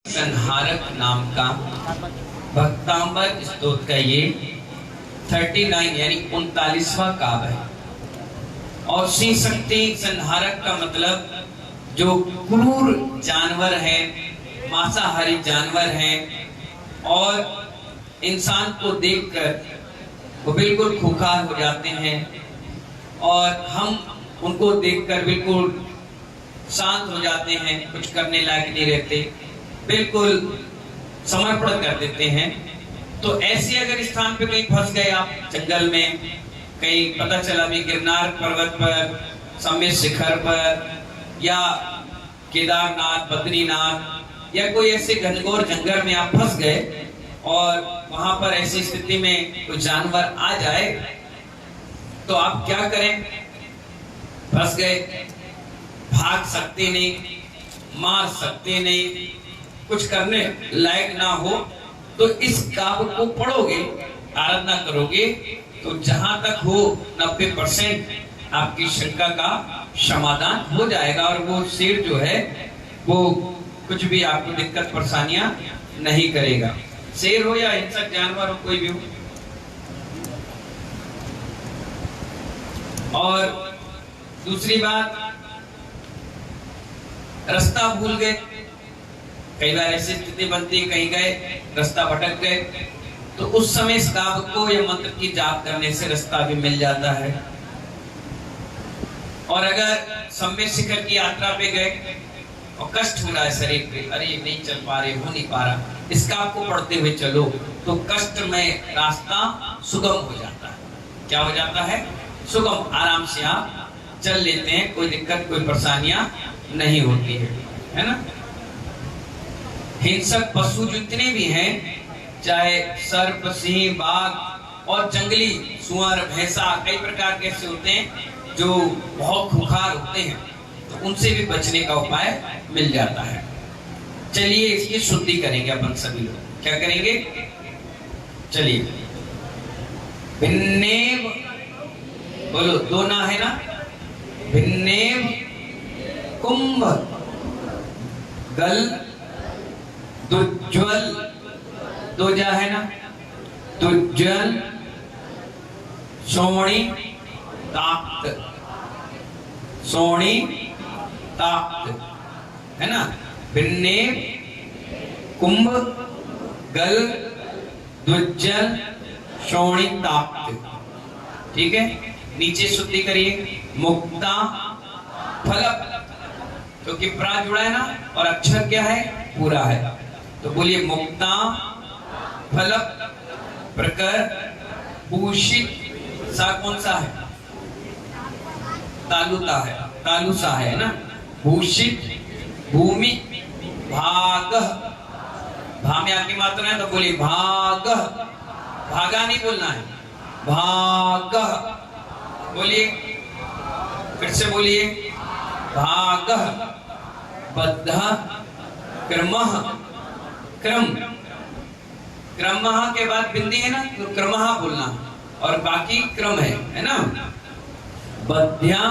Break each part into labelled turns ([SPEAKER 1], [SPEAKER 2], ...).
[SPEAKER 1] संहारक नाम का भक्तांबर स्तोत्र का ये 39 यानी 39वां काव्य है। और श्री शक्ति संहारक का मतलब जो क्रूर जानवर है, मांसाहारी जानवर है और इंसान को देखकर वो बिल्कुल खुखार हो जाते हैं और हम उनको देखकर बिल्कुल शांत हो जाते हैं, कुछ करने लायक नहीं रहते, बिल्कुल समर्पण कर देते हैं। तो ऐसे अगर स्थान पे कहीं फंस गए आप, जंगल में कहीं पता चला भी गिरनार पर्वत पर, सम्य शिखर पर या केदारनाथ, बद्रीनाथ या कोई ऐसे घनघोर जंगल में आप फंस गए और वहां पर ऐसी स्थिति में कोई जानवर आ जाए तो आप क्या करें? फंस गए, भाग सकते नहीं, मार सकते नहीं, कुछ करने लायक ना हो तो इस काव्य को पढ़ोगे, आराधना करोगे तो जहां तक हो 90% आपकी शंका का समाधान हो जाएगा और वो शेर जो है वो कुछ भी आपको दिक्कत परेशानियां नहीं करेगा। शेर हो या हिंसक जानवर हो, कोई भी हो। और दूसरी बात, रास्ता भूल गए, कई बार ऐसी स्थिति बनती है कहीं गए, रास्ता भटक गए, तो उस समय इस काव्य को या मंत्र की जाप करने से रास्ता भी मिल जाता है। और अगर सम्य शिखर की यात्रा पे गए और कष्ट हो रहा है शरीर पे, अरे नहीं चल पा रहे, हो नहीं पा रहा, इस काव्य को पढ़ते हुए चलो तो कष्ट में रास्ता सुगम हो जाता है। क्या हो जाता है? सुगम, आराम से आप चल लेते हैं, कोई दिक्कत कोई परेशानियां नहीं होती है ना। हिंसक पशु जितने भी हैं, चाहे सर्प, सिंह, बाघ और जंगली सुअर, भैंसा, कई प्रकार के ऐसे होते हैं जो बहुत खुखार होते हैं, तो उनसे भी बचने का उपाय मिल जाता है। चलिए इसकी शुद्धि करेंगे अपन सभी लोग। क्या करेंगे? चलिए, भिन्नेव बोलो, दो ना है ना, भिन्नेव कुंभ गल दुज्ज्वल, दो जा है ना, दुज्ज्वल सोणी ताक्त, सोणी ताक्त है ना। भिन्ने कुंभ गल दुज्जल सोणी ताक्त, ठीक है। नीचे शुद्धि करिए, मुक्ता फल, क्योंकि प्रा जुड़ा है ना और अक्षर क्या है? पूरा है, तो बोलिए मुक्ता फल प्रकर भूषित, सा कौन सा है? तालुता है, तालुसा है ना। भूषित भूमि भाग, भा में आकी मात्रा है तो बोलिए भाग, भागा नहीं बोलना है, भाग बोलिए, फिर से बोलिए, भाग बद्ध क्रमः, क्रम, क्रमः के बाद बिंदी है ना, तो क्रमः बोलना और बाकी क्रम है ना। बद्ध्या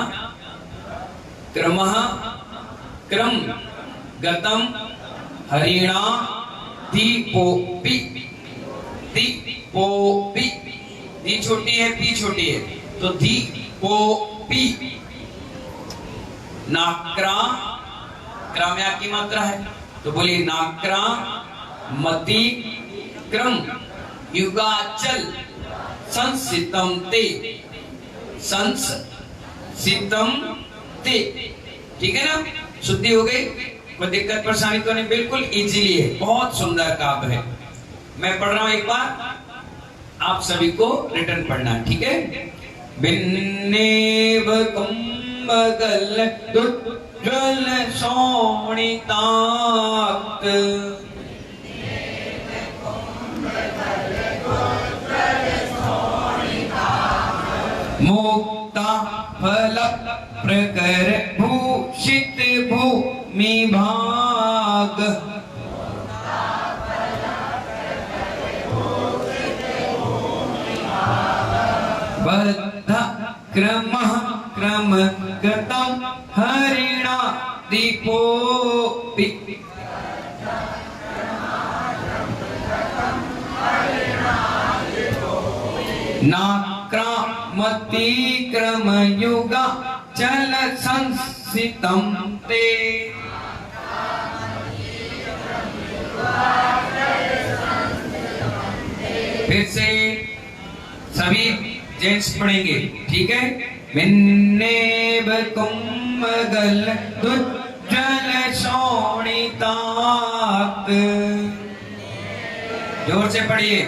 [SPEAKER 1] क्रमः क्रम गतम हरिणा दीपोपि, दीपोपि, दी छोटी है, पी छोटी है, तो दीपोपि। नाक्रा, क्राम्या की मात्रा है तो बोलिए नाक्रा मति क्रम युगाचल संसितम ते, संसितम ते, ठीक है ना। शुद्धि हो गई, कोई दिक्कत परेशानी तो नहीं, बिल्कुल इजीली है, बहुत सुंदर काव्य है। मैं पढ़ रहा हूं, एक बार आप सभी को रिटर्न पढ़ना है, ठीक है। भिन्नेव कुंभगल दुज्ज्वल सोणी ताक्त, मुक्ता फल प्रकर भूषित भूमि भाग, बद्ध क्रमः क्रम गतम हरिणा दीपोपि, नाक्रामतीक्रम युगा चल संसितम ते। फिर से सभी जेंट्स पढ़ेंगे, ठीक है। विन्नेव कुम्मगल दुज्जल शोणितात, जोर से पढ़िए।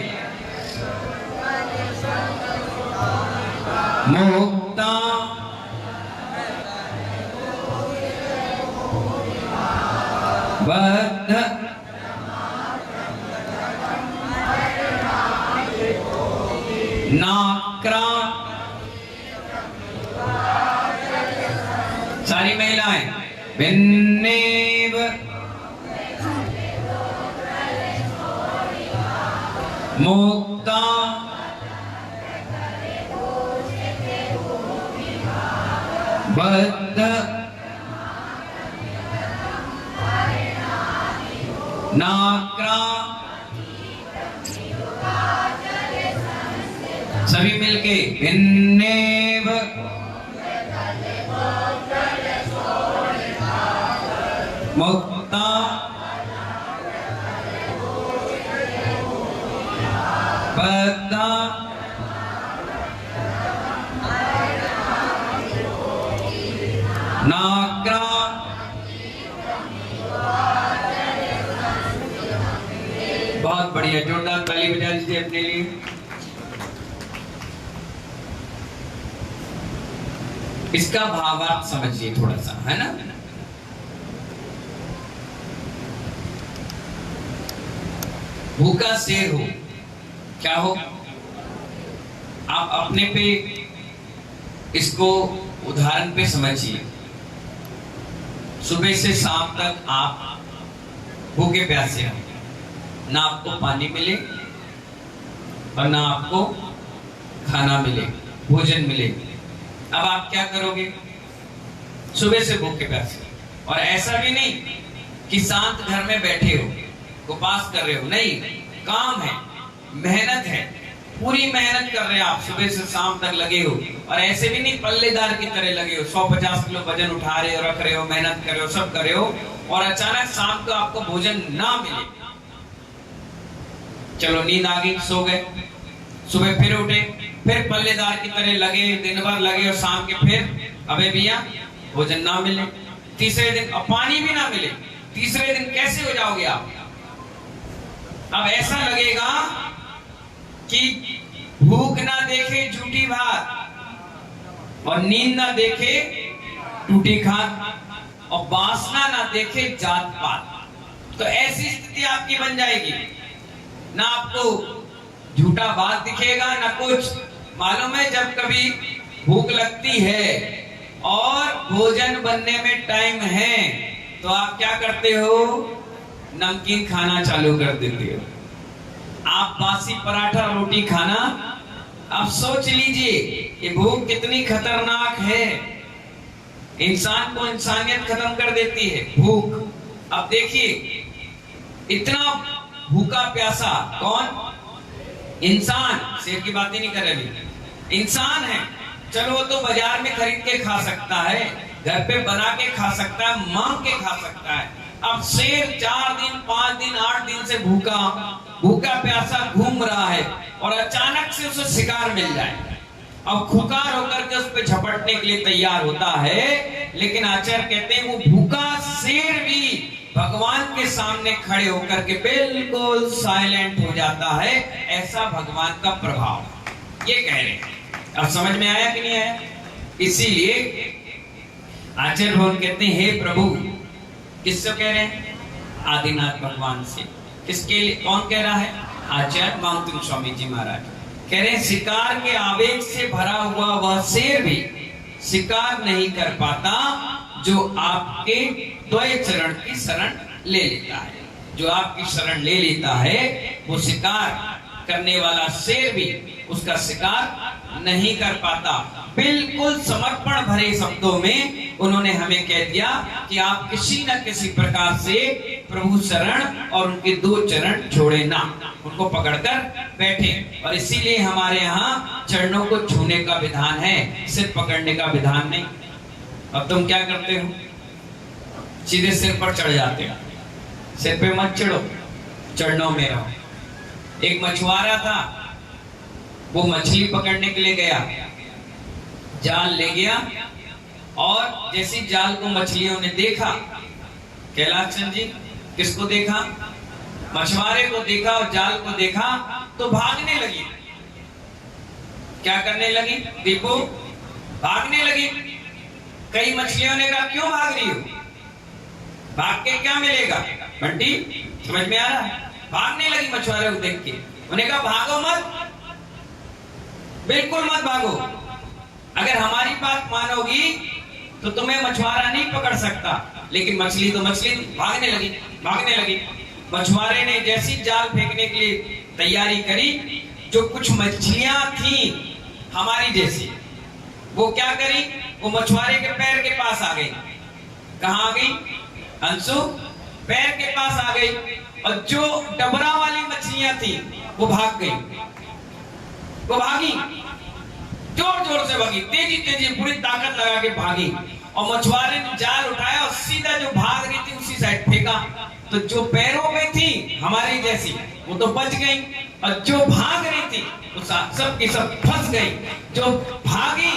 [SPEAKER 1] मुक्ता बद्ध नाक्रा, सारी महिलाएं, विन्नेव मुक्ता बद्ध नाक्रा, सभी मिलके विन्नेव मुक्ता बद्धा नाक्रा, बहुत बढ़िया, जोरदार ताली बजा दीजिए अपने लिए। इसका भावार्थ समझिए थोड़ा सा, है ना। भूखा शेर हो, क्या हो, आप अपने पे इसको उदाहरण पे समझिए। सुबह से शाम तक आप भूखे प्यासे हैं, ना आपको पानी मिले और ना आपको खाना मिले, भोजन मिले। अब आप क्या करोगे? सुबह से भूखे प्यासे, और ऐसा भी नहीं कि शांत घर में बैठे हो, उपास कर रहे हो, नहीं, काम है, मेहनत है, पूरी मेहनत कर रहे हो आप, सुबह से शाम तक लगे हो। और ऐसे भी नहीं पल्लेदार की तरह लगे हो, 150 किलो वजन उठा रहे हो, रख रहे हो, मेहनत कर रहे हो, सब कर रहे हो, और अचानक शाम को आपको भोजन ना मिले। चलो नींद आ गई, सो गए, सुबह फिर उठे, फिर पल्लेदार की तरह लगे, दिन भर लगे, और शाम के फिर अबे भैया भोजन ना मिले। तीसरे दिन अब पानी भी ना मिले, तीसरे दिन कैसे हो जाओगे आप? अब ऐसा लगेगा कि भूख ना देखे झूठी बात, और नींद ना देखे टूटी खान, और वासना ना देखे जात पात। तो ऐसी स्थिति आपकी बन जाएगी, ना आपको झूठा बात दिखेगा ना कुछ। मालूम है, जब कभी भूख लगती है और भोजन बनने में टाइम है, तो आप क्या करते हो? नमकीन खाना चालू कर देते हो, आप बासी पराठा रोटी खाना। अब सोच लीजिए ये भूख कितनी खतरनाक है, इंसान को इंसानियत खत्म कर देती है भूख। अब देखिए, इतना भूखा प्यासा कौन? इंसान, शेर की बात ही नहीं कर रहे, इंसान है। चलो वो तो बाजार में खरीद के खा सकता है, घर पे बना के खा सकता है, मांग के खा सकता है। अब शेर 4 दिन 5 दिन 8 दिन से भूखा प्यासा घूम रहा है, और अचानक से उसे शिकार मिल जाए, अब खुकार होकर के उस पे झपटने के लिए तैयार होता है। लेकिन आचार्य कहते हैं वो भूखा शेर भी भगवान के सामने खड़े होकर के बिल्कुल साइलेंट हो जाता है। ऐसा भगवान का प्रभाव, ये कह रहे हैं। अब समझ में आया कि नहीं आया? इसीलिए आचार्य भगवान कहते हैं, हे प्रभु, किससे कह रहे हैं? आदिनाथ भगवान से। किसके लिए? कौन कह रहा है? आचार्य मांगतुंग स्वामी जी महाराज कह रहे हैं, शिकार के आवेग से भरा हुआ वह शेर भी शिकार नहीं कर पाता जो आपके द्वय चरण की शरण ले लेता है। जो आपकी शरण ले लेता है वो शिकार करने वाला शेर भी उसका शिकार नहीं कर पाता। बिल्कुल समर्पण भरे शब्दों में उन्होंने हमें कह दिया कि आप किसी न किसी प्रकार से प्रभु शरण और उनके 2 चरण छोड़े ना, उनको पकड़कर बैठे। और इसीलिए हमारे यहाँ चरणों को छूने का विधान है, सिर पकड़ने का विधान नहीं। अब तुम क्या करते हो, सीधे सिर पर चढ़ जाते हो। सिर पे मत चढ़ो, चरणों में रहो। एक मछुआरा था, वो मछली पकड़ने के लिए गया, जाल ले गया और जैसे जाल को मछलियों ने देखा, कैलाश चंद जी किसको देखा, मछुआरे को देखा और जाल को देखा तो भागने लगी। क्या करने लगी दीपू, भागने लगी। कई मछलियों ने कहा क्यों भाग रही हो, भाग के क्या मिलेगा, बंटी समझ में आ रहा है। भागने लगी मछुआरे को देख के, उन्हें कहा भागो मत, बिल्कुल मत भागो। अगर हमारी बात मानोगी तो तुम्हें मछुआरा नहीं पकड़ सकता, लेकिन मछली तो मछली। भागने लगी, भागने लगी। मछुआरे ने जैसी जाल फेंकने के लिए तैयारी करी, जो कुछ मछलियां थी हमारी जैसी, वो क्या करी, वो मछुआरे के पैर के पास आ गई। कहां आ गई अंशु, पैर के पास आ गई। और जो डबरा वाली मछलियां थी वो भाग गई, वो भागी, जोर जोर से भागी, तेजी तेजी पूरी ताकत लगा के भागी। और मछुआरे ने जाल उठाया और सीधा जो भाग रही थी उसी साइड फेंका। तो जो पैरों में थी हमारी जैसी वो तो बच गई, और जो भाग रही थी वो सब की सब फंस गई। जो भागी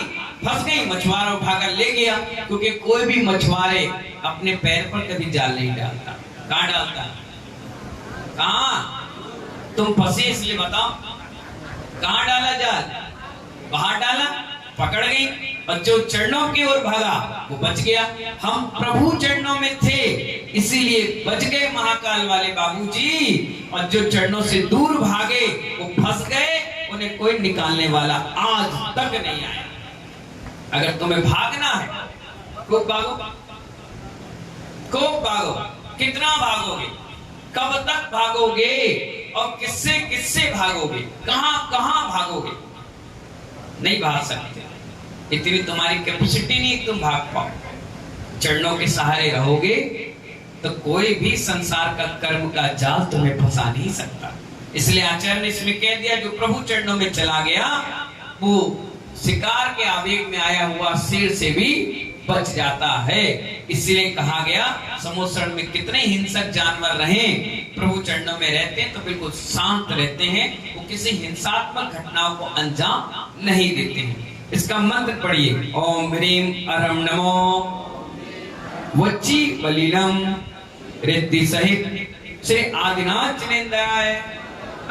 [SPEAKER 1] फंस गई, मछुआरा उठाकर ले गया। क्योंकि कोई भी मछुआरे अपने पैर पर कभी जाल नहीं डालता। कहां डालता, कहां, तुम फंसे इसलिए बताओ, कहां डाला जाल, बाहर डाला, पकड़ गई। और जो चरणों की ओर भागा वो बच गया। हम प्रभु चरणों में थे इसीलिए बच गए महाकाल वाले बाबूजी, और जो चरणों से दूर भागे वो फंस गए, उन्हें कोई निकालने वाला आज तक नहीं आया। अगर तुम्हें भागना है खूब भागो, खूब भागो। कितना भागोगे, कब तक भागोगे, और किससे किससे भागोगे, कहां कहां भागोगे, नहीं भाग सकते। इतनी तुम्हारी कैपेसिटी नहीं तुम भाग पाओ। चरणों के सहारे रहोगे तो कोई भी संसार का कर्म का जाल तुम्हें फंसा नहीं सकता। इसलिए आचार्य ने इसमें कह दिया, जो प्रभु चरणों में चला गया वो शिकार के आवेग में आया हुआ शेर से भी बच जाता है। इसलिए कहा गया समुद्र में कितने हिंसक जानवर रहे, प्रभु चरणों में रहते हैं तो बिल्कुल शांत रहते हैं, वो किसी हिंसात्मक घटनाओं को अंजाम नहीं देते हैं। इसका मंत्र पढ़िए, ओम ह्रीम अरम नमो वच्ची बलिलम रिद्धि सहित श्री आदिनाथ चिनेन्द्राय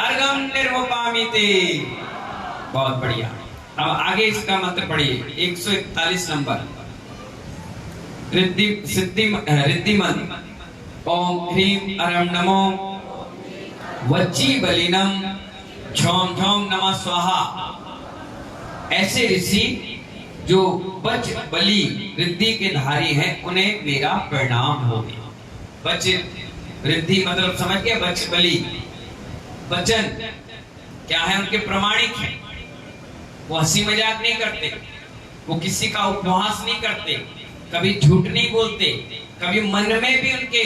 [SPEAKER 1] अर्घम निर्वपामिते। बहुत बढ़िया। अब आगे इसका मंत्र पढ़िए, 141 नंबर रिद्धि मंत्र, ओम ह्रीम अरम नमो वच्ची बलिनम झोम झोम नमः स्वाहा। ऐसे ऋषि जो बच बलि रिद्धि के धारी हैं उन्हें मेरा प्रणाम हो। बच रिद्धि मतलब समझ गए, बच बलि वचन क्या है, उनके प्रमाणिक हैं। वो हंसी मजाक नहीं करते, वो किसी का उपहास नहीं करते, कभी झूठ नहीं बोलते, कभी मन में भी उनके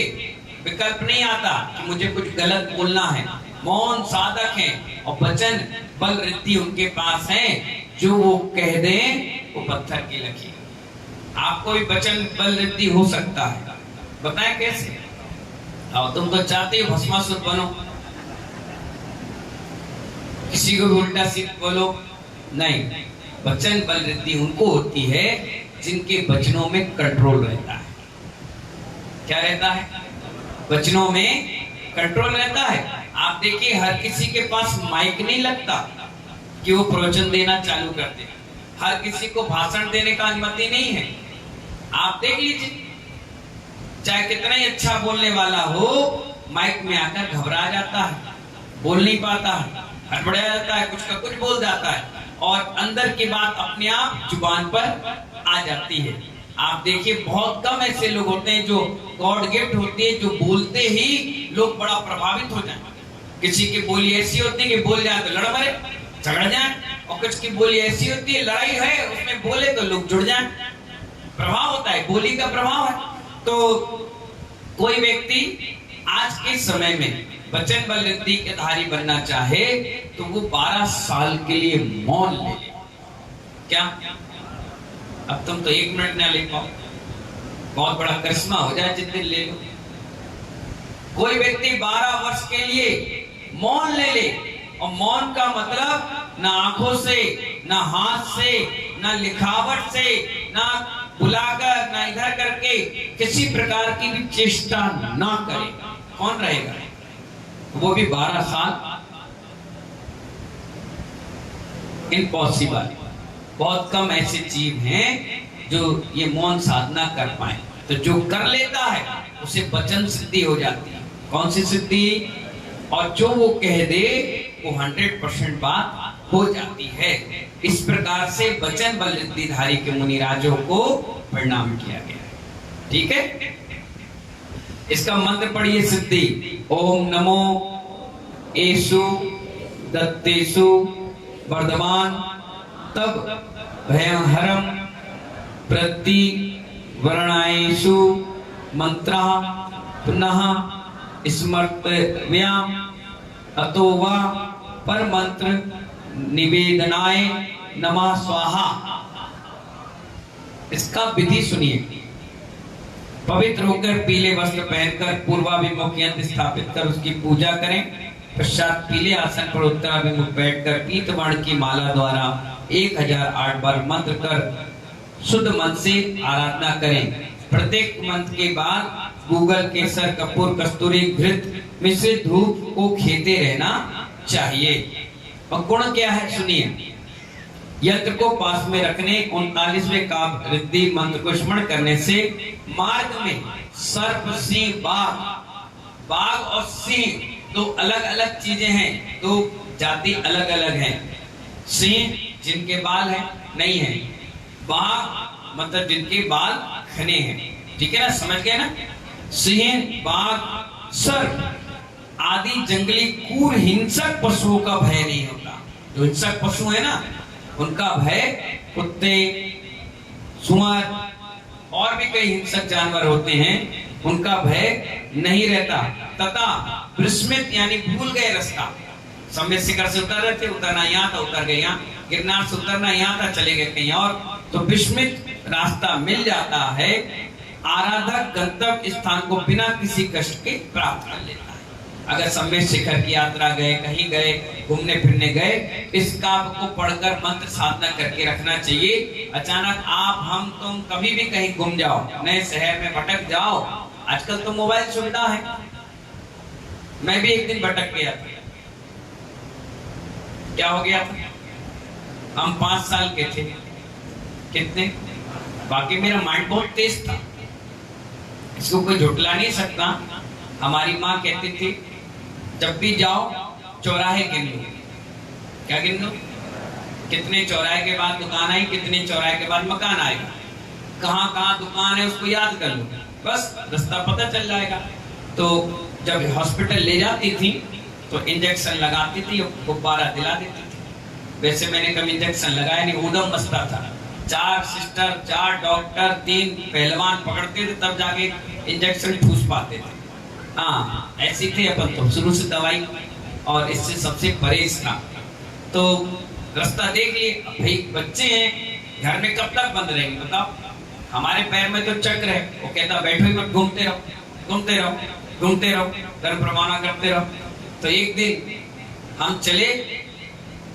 [SPEAKER 1] विकल्प नहीं आता कि मुझे कुछ गलत बोलना है। मौन साधक हैं और वचन बल रिद्धि उनके पास है, जो वो कह दें वो पत्थर की लकीर। आपको भी वचन बल रिद्धि हो सकता है, बताएं कैसे? और तुम तो चाहते हो भस्मासुर बनो, किसी को भी उल्टा सीधा बोलो, नहीं। वचन बल रिद्धि उनको होती है जिनके वचनों में कंट्रोल रहता है। क्या रहता है? वचनों में कंट्रोल रहता है। आप देखिए हर किसी के पास माइक नहीं लगता कि वो प्रवचन देना चालू कर दे, हर किसी को भाषण देने का अनुमति नहीं है। आप देख लीजिए, चाहे कितना ही अच्छा बोलने वाला हो, माइक में आकर घबरा जाता है, बोल नहीं पाता है, हड़बड़ा जाता है, कुछ का कुछ बोल जाता है, और अंदर की बात अपने आप जुबान पर आ जाती है। आप देखिए बहुत कम ऐसे लोग होते हैं जो गॉड गिफ्ट होती है, जो बोलते ही लोग बड़ा प्रभावित हो जाए। किसी की बोली ऐसी होती है कि बोल जाए तो लड़ मरे, झगड़ जाए, और कुछ की बोली ऐसी होती है लड़ाई है उसमें बोले तो लोग जुड़ जाए। प्रभाव होता है, बोली का प्रभाव है। तो कोई व्यक्ति आज के समय में वचन बल रिद्धि के धारी बनना चाहे तो वो 12 साल के लिए मौन ले ले। क्या अब तुम तो 1 मिनट ना ले पाओ, बहुत बड़ा करिश्मा हो जाए जिस दिन ले लो। कोई व्यक्ति 12 वर्ष के लिए मौन ले ले, और मौन का मतलब ना आंखों से, ना हाथ से, ना लिखावट से, ना बुलाकर, ना इधर करके किसी प्रकार की भी चेष्टा ना करे। कौन रहेगा? वो भी 12 साल। इम्पॉसिबल। बहुत कम ऐसे जीव हैं जो ये मौन साधना कर पाए। तो जो कर लेता है उसे वचन सिद्धि हो जाती है। कौन सी सिद्धि? और जो वो कह दे वो 100% बात हो जाती है। इस प्रकार से वचन बल रिद्धिधारी के मुनिराजों को प्रणाम किया गया है। ठीक है, इसका मंत्र पढ़िए सिद्धि। ओम नमो एषु दत्तेषु वर्धमान तब भयहरम प्रति वर्णाएषु मंत्रा पुनः स्मर्तव्याम अतो वा पर मंत्र निवेदनाय नमः स्वाहा। इसका विधि सुनिए। पवित्र होकर पीले वस्त्र पहनकर पूर्वाभिमुख यंत्र स्थापित कर उसकी पूजा करें। पश्चात पीले आसन पर उत्तराभिमुख बैठकर पीत वर्ण की माला द्वारा 1008 बार मंत्र कर शुद्ध मन से आराधना करें। प्रत्येक मंत्र के बाद गूगल, केसर, कपूर, कस्तूरी, घृत मिश्रित धूप को खेते रहना चाहिए। और गुण क्या है सुनिए। यंत्र को पास में रखने 39वें काव्य रिद्धि मंत्र को स्मरण करने से मार्ग में सर्प, सिंह, बाघ और सिंह दो अलग अलग चीजें हैं, दो जाति अलग अलग हैं। सिंह जिनके बाल हैं नहीं है, बाघ मतलब जिनके बाल घने हैं। ठीक है ना, समझ गए ना? सिंह, बाघ, सर्प आदि जंगली क्रूर हिंसक पशुओं का भय नहीं होता। जो हिंसक पशु है ना उनका भय, कुत्ते, सुअर और भी कई हिंसक जानवर होते हैं, उनका भय नहीं रहता। तथा विस्मित यानी भूल गए रास्ता। समय शिखर से उतर रहे थे, उतरना यहाँ था, उतर गए यहाँ। गिरनार से उतरना यहाँ था, चले गए कहीं और। तो विस्मित रास्ता मिल जाता है। आराधक गंतव्य स्थान को बिना किसी कष्ट के प्राप्त कर लेता है। अगर संवेद शिखर की यात्रा गए, कहीं गए, घूमने फिरने गए, इस काव्य को पढ़कर मंत्र साधना करके रखना चाहिए। अचानक आप, हम, तुम कभी भी कहीं घूम जाओ, नए शहर में भटक जाओ, आजकल तो मोबाइल सुविधा है। मैं भी एक दिन भटक गया था। क्या हो गया था? हम 5 साल के थे। कितने? बाकी मेरा माइंड बहुत तेज था, इसको कोई झुटला नहीं सकता। हमारी माँ कहती थी जब भी जाओ चौराहे गिन लो। क्या गिन लो? कितने चौराहे के बाद दुकान आई, कितने चौराहे के बाद मकान आएगा, कहाँ कहाँ दुकान है उसको याद कर लो, बस रास्ता पता चल जाएगा। तो जब हॉस्पिटल ले जाती थी तो इंजेक्शन लगाती थी और गुब्बारा दिला देती थी। वैसे मैंने कभी इंजेक्शन लगाया नहीं, उदम मचता था। 4 सिस्टर, 4 डॉक्टर, 3 पहलवान पकड़ते थे तब जाके इंजेक्शन ठूस पाते थे। हाँ, ऐसी थे अपन तो शुरू से दवाई और इससे सबसे परहेज था। तो रास्ता देख लिए। भाई बच्चे हैं, घर में कब तक बंद रहेंगे बताओ? हमारे पैर में तो चक्र है। वो कहता बैठो ही मत, घूमते रहो, घूमते रहो, घूमते रहो, धर्म प्रमाणा करते रहो। तो एक दिन हम चले,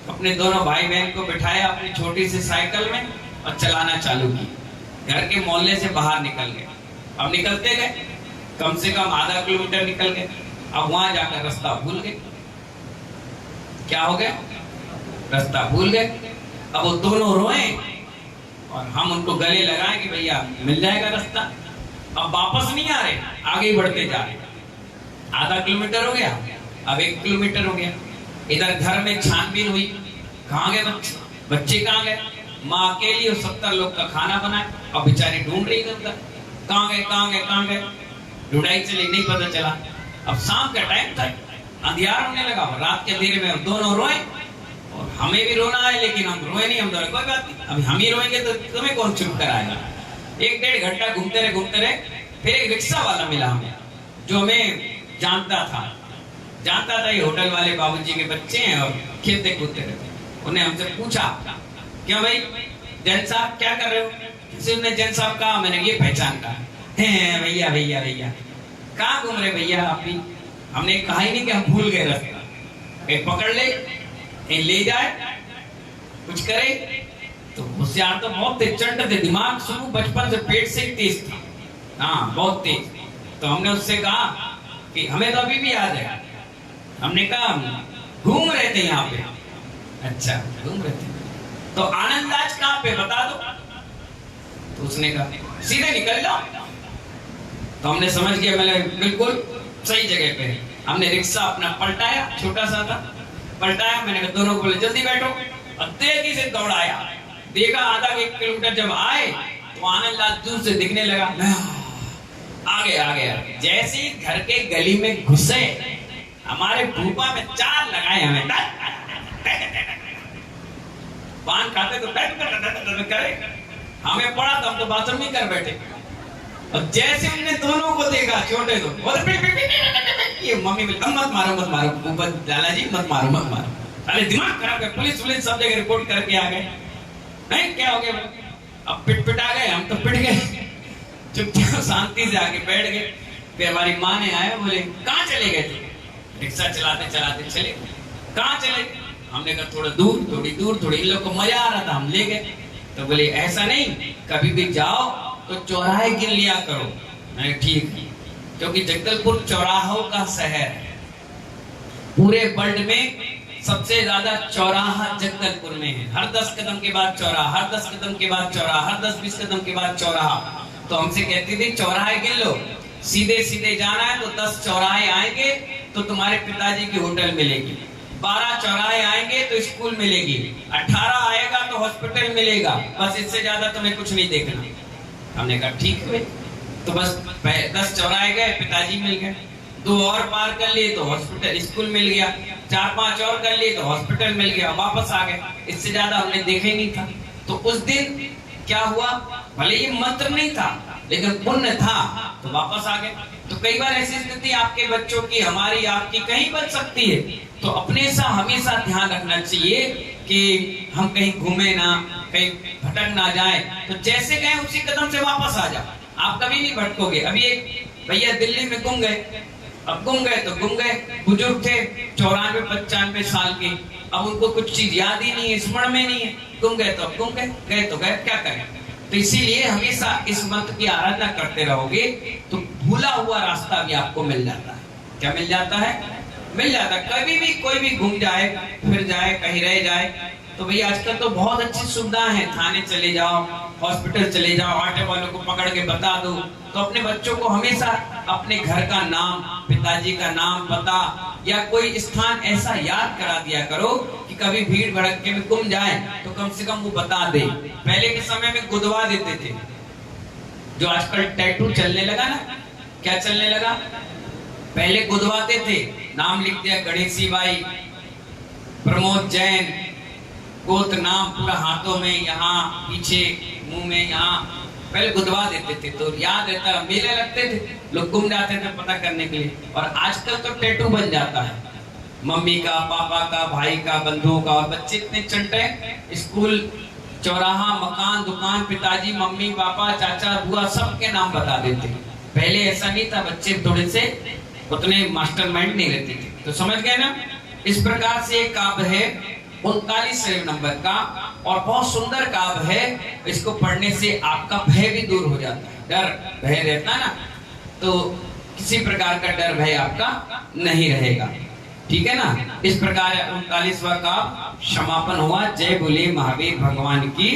[SPEAKER 1] अपने दोनों भाई बहन को बिठाया अपनी छोटी सी साइकिल में और चलाना चालू की। घर के मोहल्ले से बाहर निकल गए। अब निकलते गए, कम से कम आधा किलोमीटर निकल गए। अब वहां जाकर रास्ता भूल गए। क्या हो गया? रास्ता भूल गए। अब वो दोनों रोए और हम उनको गले लगाए कि भैया मिल जाएगा रास्ता। अब वापस नहीं आ रहे, आगे ही बढ़ते जा रहे। आधा किलोमीटर हो गया, अब 1 किलोमीटर हो गया। इधर घर में छानबीन हुई, कहाँ गए बच्चे? बच्चे कहाँ गए? माँ अकेली और 70 लोग का खाना बनाए और बेचारी ढूंढ रही इधर उधर, कहाँ गए, कहाँ गए, कहाँ गए? ढूंढाई चली, नहीं पता चला। अब शाम का टाइम था, अंधियार होने लगा, रात के अंधेरे में दोनों रोए और हमें भी रोना है, लेकिन हम रोए नहीं। हम कोई बात नहीं, अभी हम ही रोएंगे तो तुम्हें कौन चुप कराएगा। 1-1.5 घंटा घूमते रहे। फिर एक रिक्शा वाला मिला हमें, जो हमें जानता था ये होटल वाले बाबूजी के बच्चे हैं और खेलते कूदते रहते। उन्हें हमसे पूछा, क्यों भाई जैन साहब क्या कर रहे हो? उसने जैन साहब कहा, मैंने ये पहचान कहा। भैया भैया भैया कहाँ घूम रहे भैया आप भी? हमने कहा ही नहीं कि हम भूल गए रास्ता। कहीं पकड़ ले, कहीं ले जाए, कुछ करे। तो होशियार तो बहुत थे, चंट थे, दिमाग शुरू बचपन से पेट से ही तेज था। हाँ बहुत तेज। तो हमने उससे कहा कि हमें तो अभी भी याद है। हमने कहा घूम रहे थे यहाँ पे। अच्छा घूम रहे थे, तो आनंद आज कहाँ पे बता दो। तो उसने कहा सीधे निकल जाओ। तो हमने समझ गया, मैंने बिल्कुल सही जगह पे। हमने रिक्शा अपना पलटाया, छोटा सा था, पलटाया। मैंने कहा दोनों को बोले जल्दी बैठो, और तेजी से दौड़ाया। देखा आधा 1 किलोमीटर जब आए तो आनंद लाल दूर से दिखने लगा। आगे आगे आगे जैसे ही घर के गली में घुसे, हमारे भूपा में 4 लगाए हमें। पान खाते तो करे, हमें पड़ा तो हम तो बाथरूम में कर बैठे। और जैसे हमने दोनों को देखा, छोटे तो ये मम्मी मत मारो ऊपर दादाजी मत मारो। अरे दिमाग खराब है, पुलिस सब जगह रिपोर्ट करके आ गए। नहीं क्या हो गया? अब पिट आ गए, हम तो पिट गए। चुपचाप शांति से आके बैठ गए। फिर हमारी माँ ने आया, बोले कहाँ चले गए थे? रिक्शा चलाते चलाते चले। कहाँ चले? हमने कहा थोड़ी दूर थोड़ी। इन लोग को मजा आ रहा था, हम ले गए। तो बोले ऐसा नहीं, कभी भी जाओ तो चौराहे गिन लिया करो। मैंने ठीक है, क्योंकि जगदलपुर चौराहों का शहर है। पूरे वर्ल्ड में सबसे ज्यादा चौराहा जगदलपुर में है। हर 10 कदम के बाद चौराहा, हर 10 कदम के बाद चौराहा, हर 10-20 कदम के बाद चौराहा। तो हमसे कहती थी चौराहे गिन लो, सीधे सीधे जाना है तो 10 चौराहे आएंगे तो तुम्हारे पिताजी की होटल मिलेगी, 12 चौराहे आएंगे तो स्कूल मिलेगी, 18 आएगा तो हॉस्पिटल मिलेगा, बस इससे ज्यादा तुम्हें कुछ नहीं देखना। हमने कहा ठीक है। तो बस 10 चौराहे गए, पिताजी मिल गए। 2 और पार कर लिए तो हॉस्पिटल स्कूल मिल गया, 4-5 और कर लिए तो हॉस्पिटल मिल गया, वापस आ गए। इससे ज्यादा हमने देखा ही नहीं था। तो उस दिन क्या हुआ, भले ये मंत्र नहीं था लेकिन पुण्य था, तो वापस आ गए। तो कई बार ऐसी स्थिति आपके बच्चों की, हमारी, आपकी कहीं बन सकती है। तो अपने सा हमेशा ध्यान रखना चाहिए कि हम कहीं घूमे ना, कहीं भटक ना जाए। तो जैसे गए उसी कदम से वापस आ जाओ, आप कभी नहीं भटकोगे। अभी एक भैया दिल्ली में गुम गए। अब गुम गए तो गुम गए, बुजुर्ग थे 94-95 साल के। अब उनको कुछ चीज याद ही नहीं है, स्मरण में नहीं है। गुम गए तो अब गुम गए, गए तो गए, क्या करें। तो इसीलिए हमेशा इस मंत्र की आराधना करते रहोगे तो भूला हुआ रास्ता भी आपको मिल जाता है। क्या मिल जाता है? मिल जाता है। कभी भी कोई भी घूम जाए, फिर जाए, कहीं रह जाए, तो भैया आजकल तो बहुत अच्छी सुविधाएं हैं। थाने चले जाओ, हॉस्पिटल चले जाओ, ऑटो वालों को पकड़ के बता दो। तो अपने बच्चों को हमेशा अपने घर का नाम, पिताजी का नाम, पता या कोई स्थान ऐसा याद करा दिया करो कि कभी भीड़ भड़के में गुम जाए तो कम से कम वो बता दे। पहले के समय में गुदवा देते थे, जो आजकल टैटू चलने लगा ना। क्या चलने लगा? पहले गुदवाते थे, नाम लिख दिया गणेशी बाई, प्रमोद जैन, गोत्र नाम पूरा हाथों में, यहाँ पीछे, मुंह में, यहाँ पहले गुदवा देते थे तो याद रहता। मेले लगते थे, लोग गुम जाते थे पता करने के लिए। और आजकल तो टैटू बन जाता है, मम्मी का, पापा का, भाई का, बंधुओं का। और बच्चे इतने चंटे, स्कूल, चौराहा, मकान, दुकान, पिताजी, मम्मी, पापा, चाचा, बुआ, सबके नाम बता देते। पहले ऐसा नहीं था, बच्चे थोड़े से उतने मास्टरमाइंड नहीं रहते थे। तो समझ गए ना। इस प्रकार से एक काव्य है 39वें नंबर का, और बहुत सुंदर काव्य है। इसको पढ़ने से आपका भय भी दूर हो जाता है। डर भय रहता ना, तो किसी प्रकार का डर भय आपका नहीं रहेगा। ठीक है ना। इस प्रकार 39वां काव्य समापन हुआ। जय बोले महावीर भगवान की।